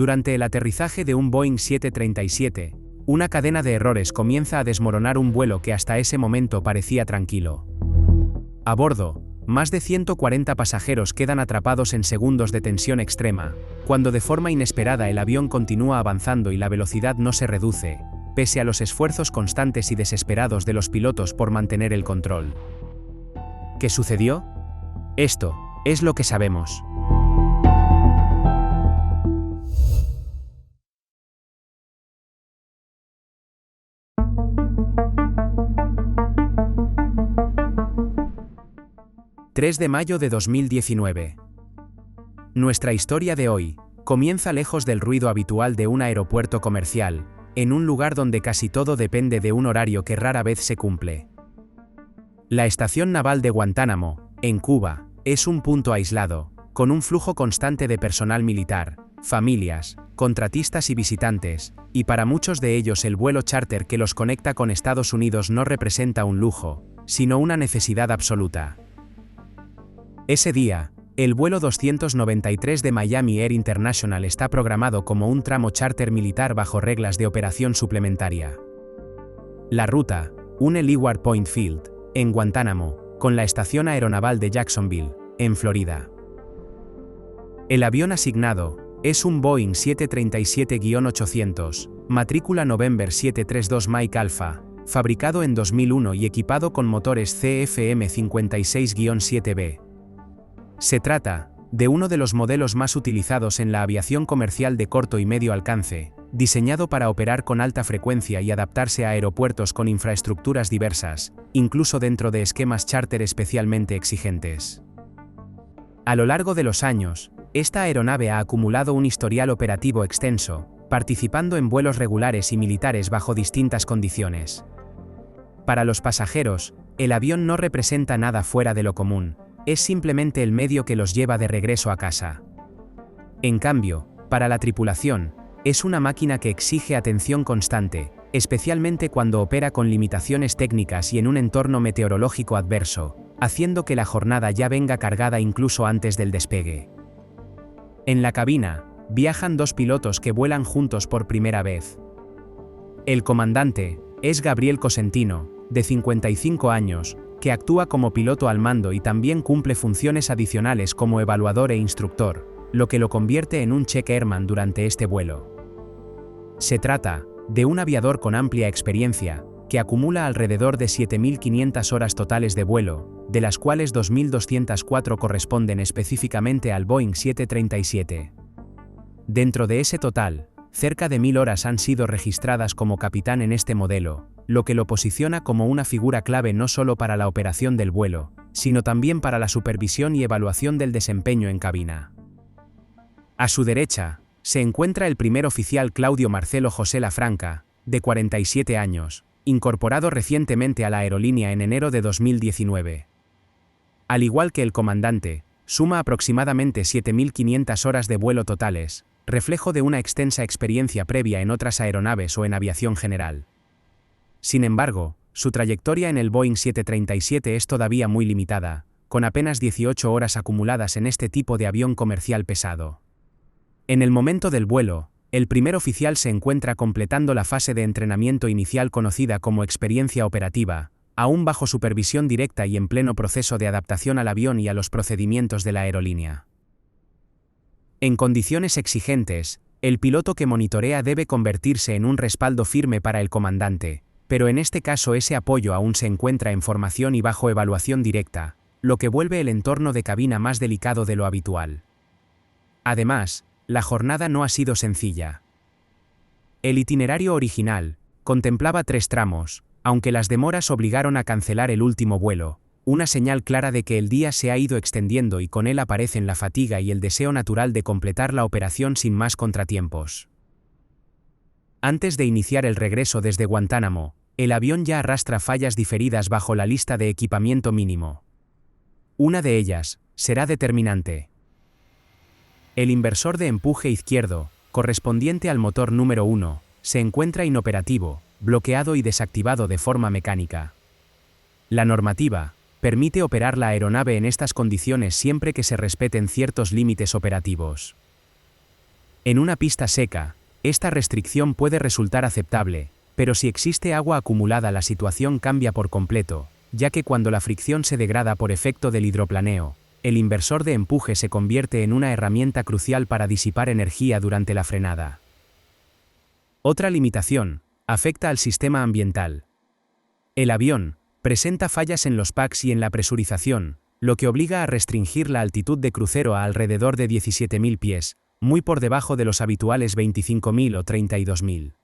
Durante el aterrizaje de un Boeing 737, una cadena de errores comienza a desmoronar un vuelo que hasta ese momento parecía tranquilo. A bordo, más de 140 pasajeros quedan atrapados en segundos de tensión extrema, cuando de forma inesperada el avión continúa avanzando y la velocidad no se reduce, pese a los esfuerzos constantes y desesperados de los pilotos por mantener el control. ¿Qué sucedió? Esto es lo que sabemos. ...3 de mayo de 2019. Nuestra historia de hoy comienza lejos del ruido habitual de un aeropuerto comercial, en un lugar donde casi todo depende de un horario que rara vez se cumple. La estación naval de Guantánamo, en Cuba, es un punto aislado, con un flujo constante de personal militar, familias, contratistas y visitantes, y para muchos de ellos el vuelo charter que los conecta con Estados Unidos no representa un lujo, sino una necesidad absoluta. Ese día, el vuelo 293 de Miami Air International está programado como un tramo charter militar bajo reglas de operación suplementaria. La ruta une Leeward Point Field, en Guantánamo, con la estación aeronaval de Jacksonville, en Florida. El avión asignado es un Boeing 737-800, matrícula November 732 Mike Alpha, fabricado en 2001 y equipado con motores CFM 56-7B. Se trata de uno de los modelos más utilizados en la aviación comercial de corto y medio alcance, diseñado para operar con alta frecuencia y adaptarse a aeropuertos con infraestructuras diversas, incluso dentro de esquemas charter especialmente exigentes. A lo largo de los años, esta aeronave ha acumulado un historial operativo extenso, participando en vuelos regulares y militares bajo distintas condiciones. Para los pasajeros, el avión no representa nada fuera de lo común, es simplemente el medio que los lleva de regreso a casa. En cambio, para la tripulación, es una máquina que exige atención constante, especialmente cuando opera con limitaciones técnicas y en un entorno meteorológico adverso, haciendo que la jornada ya venga cargada incluso antes del despegue. En la cabina, viajan dos pilotos que vuelan juntos por primera vez. El comandante es Gabriel Cosentino, de 55 años, que actúa como piloto al mando y también cumple funciones adicionales como evaluador e instructor, lo que lo convierte en un check airman durante este vuelo. Se trata de un aviador con amplia experiencia, que acumula alrededor de 7.500 horas totales de vuelo, de las cuales 2.204 corresponden específicamente al Boeing 737. Dentro de ese total, cerca de 1.000 horas han sido registradas como capitán en este modelo, lo que lo posiciona como una figura clave no solo para la operación del vuelo, sino también para la supervisión y evaluación del desempeño en cabina. A su derecha, se encuentra el primer oficial Claudio Marcelo José Lafranca, de 47 años, incorporado recientemente a la aerolínea en enero de 2019. Al igual que el comandante, suma aproximadamente 7.500 horas de vuelo totales, reflejo de una extensa experiencia previa en otras aeronaves o en aviación general. Sin embargo, su trayectoria en el Boeing 737 es todavía muy limitada, con apenas 18 horas acumuladas en este tipo de avión comercial pesado. En el momento del vuelo, el primer oficial se encuentra completando la fase de entrenamiento inicial conocida como experiencia operativa, aún bajo supervisión directa y en pleno proceso de adaptación al avión y a los procedimientos de la aerolínea. En condiciones exigentes, el piloto que monitorea debe convertirse en un respaldo firme para el comandante, pero en este caso ese apoyo aún se encuentra en formación y bajo evaluación directa, lo que vuelve el entorno de cabina más delicado de lo habitual. Además, la jornada no ha sido sencilla. El itinerario original contemplaba 3 tramos, aunque las demoras obligaron a cancelar el último vuelo, una señal clara de que el día se ha ido extendiendo y con él aparecen la fatiga y el deseo natural de completar la operación sin más contratiempos. Antes de iniciar el regreso desde Guantánamo, el avión ya arrastra fallas diferidas bajo la lista de equipamiento mínimo. Una de ellas será determinante. El inversor de empuje izquierdo, correspondiente al motor número 1, se encuentra inoperativo, bloqueado y desactivado de forma mecánica. La normativa permite operar la aeronave en estas condiciones siempre que se respeten ciertos límites operativos. En una pista seca, esta restricción puede resultar aceptable, pero si existe agua acumulada la situación cambia por completo, ya que cuando la fricción se degrada por efecto del hidroplaneo, el inversor de empuje se convierte en una herramienta crucial para disipar energía durante la frenada. Otra limitación afecta al sistema ambiental. El avión presenta fallas en los packs y en la presurización, lo que obliga a restringir la altitud de crucero a alrededor de 17.000 pies, muy por debajo de los habituales 25.000 o 32.000.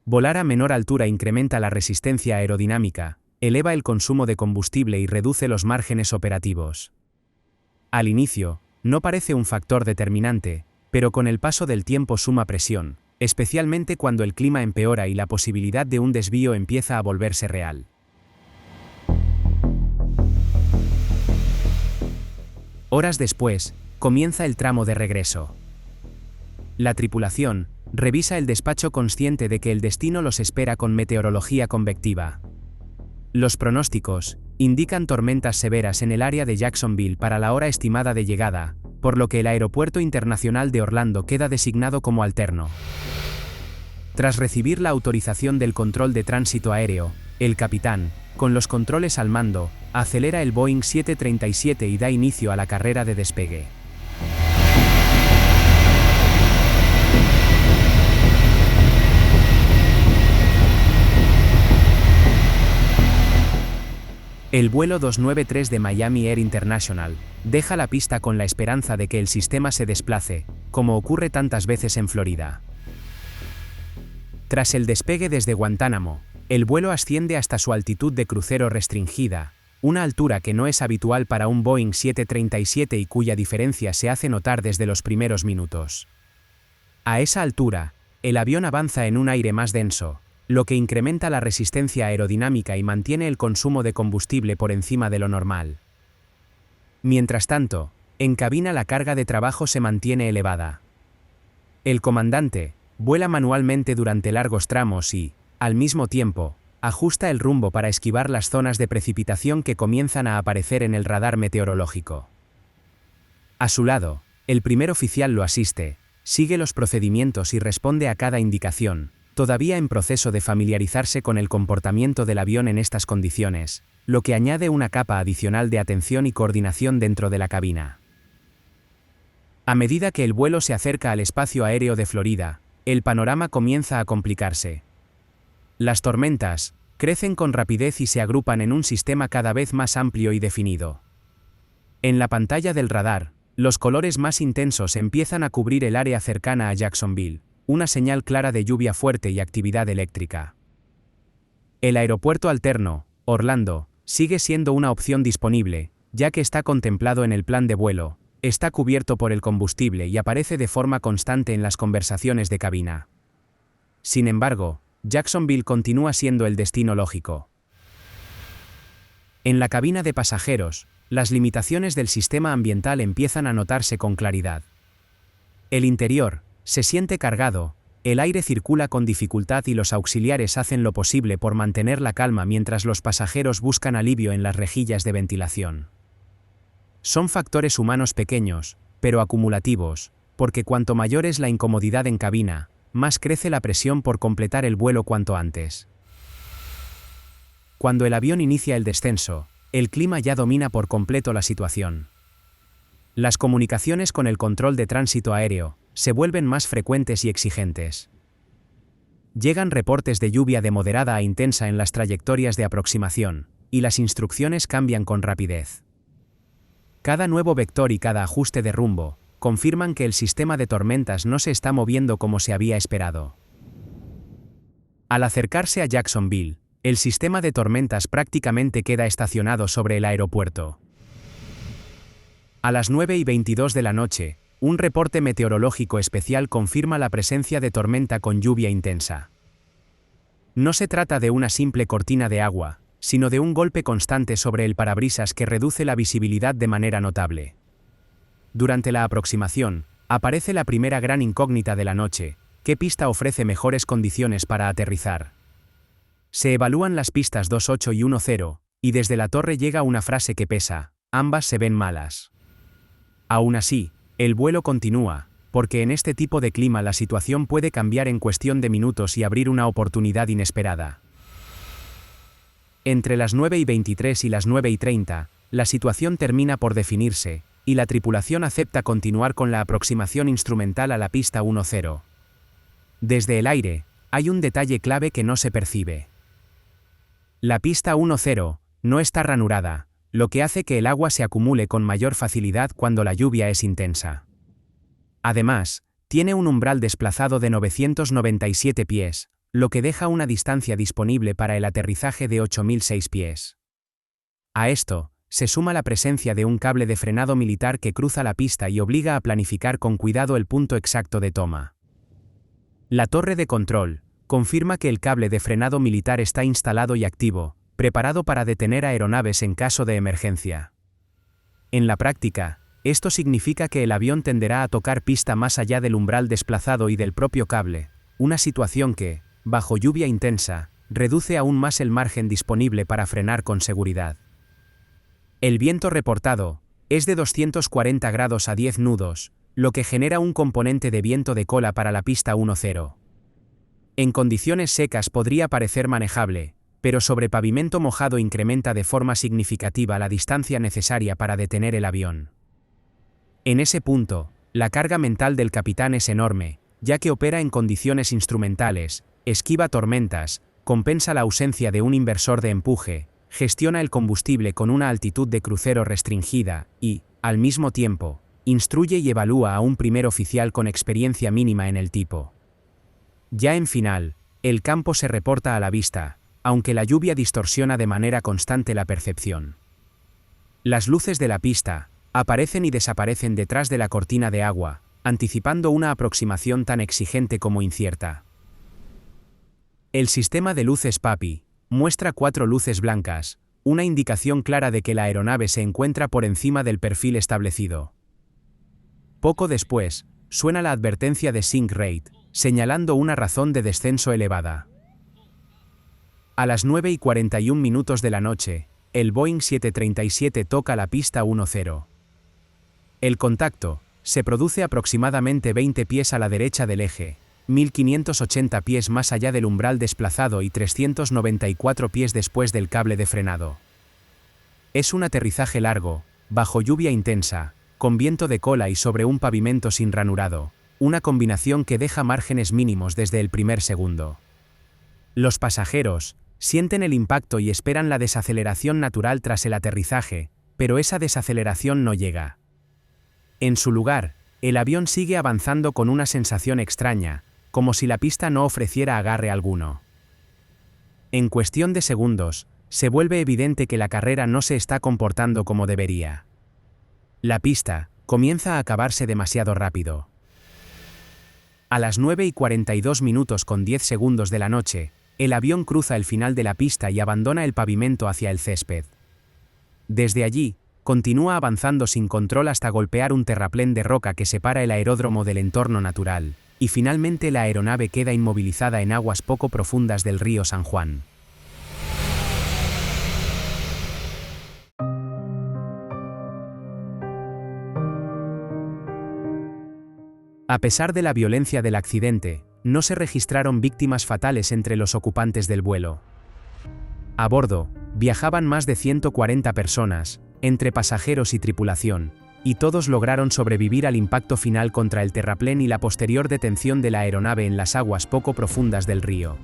Volar a menor altura incrementa la resistencia aerodinámica, eleva el consumo de combustible y reduce los márgenes operativos. Al inicio, no parece un factor determinante, pero con el paso del tiempo suma presión, especialmente cuando el clima empeora y la posibilidad de un desvío empieza a volverse real. Horas después, comienza el tramo de regreso. La tripulación revisa el despacho consciente de que el destino los espera con meteorología convectiva. Los pronósticos indican tormentas severas en el área de Jacksonville para la hora estimada de llegada, por lo que el Aeropuerto Internacional de Orlando queda designado como alterno. Tras recibir la autorización del control de tránsito aéreo, el capitán, con los controles al mando, acelera el Boeing 737 y da inicio a la carrera de despegue. El vuelo 293 de Miami Air International deja la pista con la esperanza de que el sistema se desplace, como ocurre tantas veces en Florida. Tras el despegue desde Guantánamo, el vuelo asciende hasta su altitud de crucero restringida, una altura que no es habitual para un Boeing 737 y cuya diferencia se hace notar desde los primeros minutos. A esa altura, el avión avanza en un aire más denso, lo que incrementa la resistencia aerodinámica y mantiene el consumo de combustible por encima de lo normal. Mientras tanto, en cabina la carga de trabajo se mantiene elevada. El comandante vuela manualmente durante largos tramos y, al mismo tiempo, ajusta el rumbo para esquivar las zonas de precipitación que comienzan a aparecer en el radar meteorológico. A su lado, el primer oficial lo asiste, sigue los procedimientos y responde a cada indicación, todavía en proceso de familiarizarse con el comportamiento del avión en estas condiciones, lo que añade una capa adicional de atención y coordinación dentro de la cabina. A medida que el vuelo se acerca al espacio aéreo de Florida, el panorama comienza a complicarse. Las tormentas crecen con rapidez y se agrupan en un sistema cada vez más amplio y definido. En la pantalla del radar, los colores más intensos empiezan a cubrir el área cercana a Jacksonville, una señal clara de lluvia fuerte y actividad eléctrica. El aeropuerto alterno, Orlando, sigue siendo una opción disponible, ya que está contemplado en el plan de vuelo, está cubierto por el combustible y aparece de forma constante en las conversaciones de cabina. Sin embargo, Jacksonville continúa siendo el destino lógico. En la cabina de pasajeros, las limitaciones del sistema ambiental empiezan a notarse con claridad. El interior se siente cargado, el aire circula con dificultad y los auxiliares hacen lo posible por mantener la calma mientras los pasajeros buscan alivio en las rejillas de ventilación. Son factores humanos pequeños, pero acumulativos, porque cuanto mayor es la incomodidad en cabina, más crece la presión por completar el vuelo cuanto antes. Cuando el avión inicia el descenso, el clima ya domina por completo la situación. Las comunicaciones con el control de tránsito aéreo se vuelven más frecuentes y exigentes. Llegan reportes de lluvia de moderada a intensa en las trayectorias de aproximación, y las instrucciones cambian con rapidez. Cada nuevo vector y cada ajuste de rumbo confirman que el sistema de tormentas no se está moviendo como se había esperado. Al acercarse a Jacksonville, el sistema de tormentas prácticamente queda estacionado sobre el aeropuerto. A las 9:22 de la noche, un reporte meteorológico especial confirma la presencia de tormenta con lluvia intensa. No se trata de una simple cortina de agua, sino de un golpe constante sobre el parabrisas que reduce la visibilidad de manera notable. Durante la aproximación, aparece la primera gran incógnita de la noche: ¿qué pista ofrece mejores condiciones para aterrizar? Se evalúan las pistas 2.8 y 1.0, y desde la torre llega una frase que pesa: ambas se ven malas. Aún así, el vuelo continúa, porque en este tipo de clima la situación puede cambiar en cuestión de minutos y abrir una oportunidad inesperada. Entre las 9:23 y las 9:30, la situación termina por definirse, y la tripulación acepta continuar con la aproximación instrumental a la pista 1-0. Desde el aire, hay un detalle clave que no se percibe. La pista 1-0 no está ranurada, lo que hace que el agua se acumule con mayor facilidad cuando la lluvia es intensa. Además, tiene un umbral desplazado de 997 pies, lo que deja una distancia disponible para el aterrizaje de 8006 pies. A esto, se suma la presencia de un cable de frenado militar que cruza la pista y obliga a planificar con cuidado el punto exacto de toma. La torre de control confirma que el cable de frenado militar está instalado y activo, preparado para detener aeronaves en caso de emergencia. En la práctica, esto significa que el avión tenderá a tocar pista más allá del umbral desplazado y del propio cable, una situación que, bajo lluvia intensa, reduce aún más el margen disponible para frenar con seguridad. El viento reportado es de 240 grados a 10 nudos, lo que genera un componente de viento de cola para la pista 1-0. En condiciones secas podría parecer manejable, pero sobre pavimento mojado incrementa de forma significativa la distancia necesaria para detener el avión. En ese punto, la carga mental del capitán es enorme, ya que opera en condiciones instrumentales, esquiva tormentas, compensa la ausencia de un inversor de empuje, gestiona el combustible con una altitud de crucero restringida y, al mismo tiempo, instruye y evalúa a un primer oficial con experiencia mínima en el tipo. Ya en final, el campo se reporta a la vista, aunque la lluvia distorsiona de manera constante la percepción. Las luces de la pista aparecen y desaparecen detrás de la cortina de agua, anticipando una aproximación tan exigente como incierta. El sistema de luces PAPI muestra 4 luces blancas, una indicación clara de que la aeronave se encuentra por encima del perfil establecido. Poco después, suena la advertencia de Sink Rate, señalando una razón de descenso elevada. A las 9:41 de la noche, el Boeing 737 toca la pista 1-0. El contacto se produce aproximadamente 20 pies a la derecha del eje, 1580 pies más allá del umbral desplazado y 394 pies después del cable de frenado. Es un aterrizaje largo, bajo lluvia intensa, con viento de cola y sobre un pavimento sin ranurado, una combinación que deja márgenes mínimos desde el primer segundo. Los pasajeros sienten el impacto y esperan la desaceleración natural tras el aterrizaje, pero esa desaceleración no llega. En su lugar, el avión sigue avanzando con una sensación extraña, como si la pista no ofreciera agarre alguno. En cuestión de segundos, se vuelve evidente que la carrera no se está comportando como debería. La pista comienza a acabarse demasiado rápido. A las 9:42 de la noche, el avión cruza el final de la pista y abandona el pavimento hacia el césped. Desde allí, continúa avanzando sin control hasta golpear un terraplén de roca que separa el aeródromo del entorno natural, y finalmente la aeronave queda inmovilizada en aguas poco profundas del río San Juan. A pesar de la violencia del accidente, no se registraron víctimas fatales entre los ocupantes del vuelo. A bordo, viajaban más de 140 personas, entre pasajeros y tripulación, y todos lograron sobrevivir al impacto final contra el terraplén y la posterior detención de la aeronave en las aguas poco profundas del río.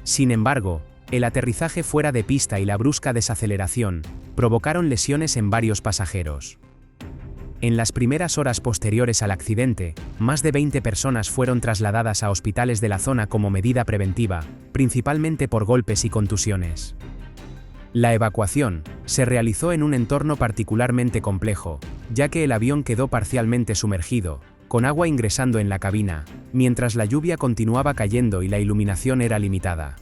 Sin embargo, el aterrizaje fuera de pista y la brusca desaceleración provocaron lesiones en varios pasajeros. En las primeras horas posteriores al accidente, más de 20 personas fueron trasladadas a hospitales de la zona como medida preventiva, principalmente por golpes y contusiones. La evacuación se realizó en un entorno particularmente complejo, ya que el avión quedó parcialmente sumergido, con agua ingresando en la cabina, mientras la lluvia continuaba cayendo y la iluminación era limitada.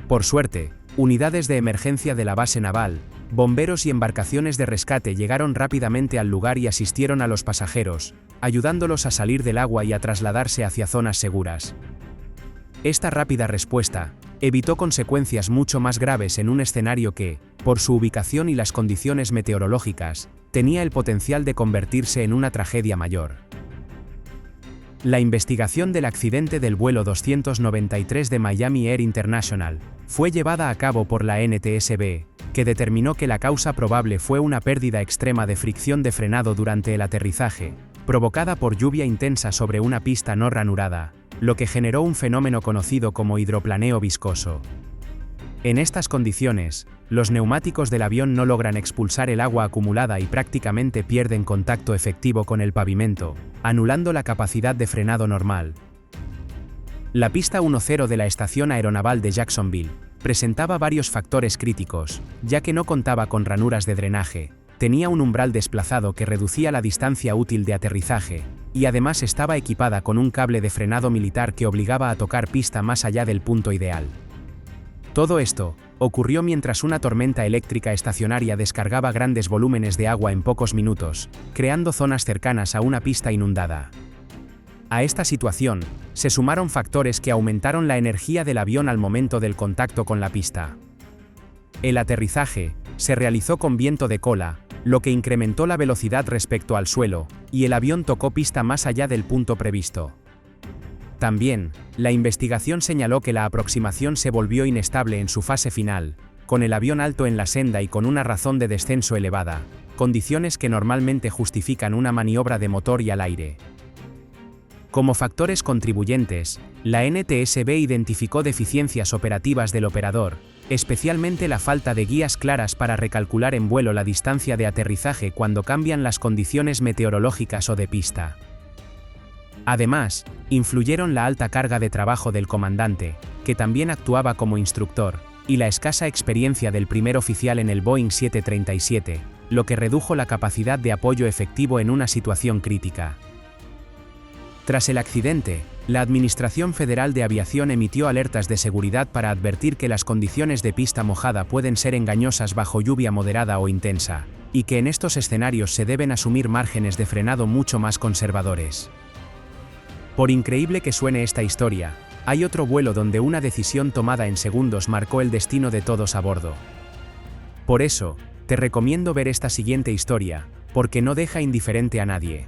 Por suerte, unidades de emergencia de la base naval, bomberos y embarcaciones de rescate llegaron rápidamente al lugar y asistieron a los pasajeros, ayudándolos a salir del agua y a trasladarse hacia zonas seguras. Esta rápida respuesta evitó consecuencias mucho más graves en un escenario que, por su ubicación y las condiciones meteorológicas, tenía el potencial de convertirse en una tragedia mayor. La investigación del accidente del vuelo 293 de Miami Air International fue llevada a cabo por la NTSB, que determinó que la causa probable fue una pérdida extrema de fricción de frenado durante el aterrizaje, provocada por lluvia intensa sobre una pista no ranurada, lo que generó un fenómeno conocido como hidroplaneo viscoso. En estas condiciones, los neumáticos del avión no logran expulsar el agua acumulada y prácticamente pierden contacto efectivo con el pavimento, anulando la capacidad de frenado normal. La pista 10 de la Estación Aeronaval de Jacksonville presentaba varios factores críticos, ya que no contaba con ranuras de drenaje, tenía un umbral desplazado que reducía la distancia útil de aterrizaje, y además estaba equipada con un cable de frenado militar que obligaba a tocar pista más allá del punto ideal. Todo esto ocurrió mientras una tormenta eléctrica estacionaria descargaba grandes volúmenes de agua en pocos minutos, creando zonas cercanas a una pista inundada. A esta situación se sumaron factores que aumentaron la energía del avión al momento del contacto con la pista. El aterrizaje se realizó con viento de cola, lo que incrementó la velocidad respecto al suelo, y el avión tocó pista más allá del punto previsto. También, la investigación señaló que la aproximación se volvió inestable en su fase final, con el avión alto en la senda y con una razón de descenso elevada, condiciones que normalmente justifican una maniobra de motor y al aire. Como factores contribuyentes, la NTSB identificó deficiencias operativas del operador, especialmente la falta de guías claras para recalcular en vuelo la distancia de aterrizaje cuando cambian las condiciones meteorológicas o de pista. Además, influyeron la alta carga de trabajo del comandante, que también actuaba como instructor, y la escasa experiencia del primer oficial en el Boeing 737, lo que redujo la capacidad de apoyo efectivo en una situación crítica. Tras el accidente, la Administración Federal de Aviación emitió alertas de seguridad para advertir que las condiciones de pista mojada pueden ser engañosas bajo lluvia moderada o intensa, y que en estos escenarios se deben asumir márgenes de frenado mucho más conservadores. Por increíble que suene esta historia, hay otro vuelo donde una decisión tomada en segundos marcó el destino de todos a bordo. Por eso, te recomiendo ver esta siguiente historia, porque no deja indiferente a nadie.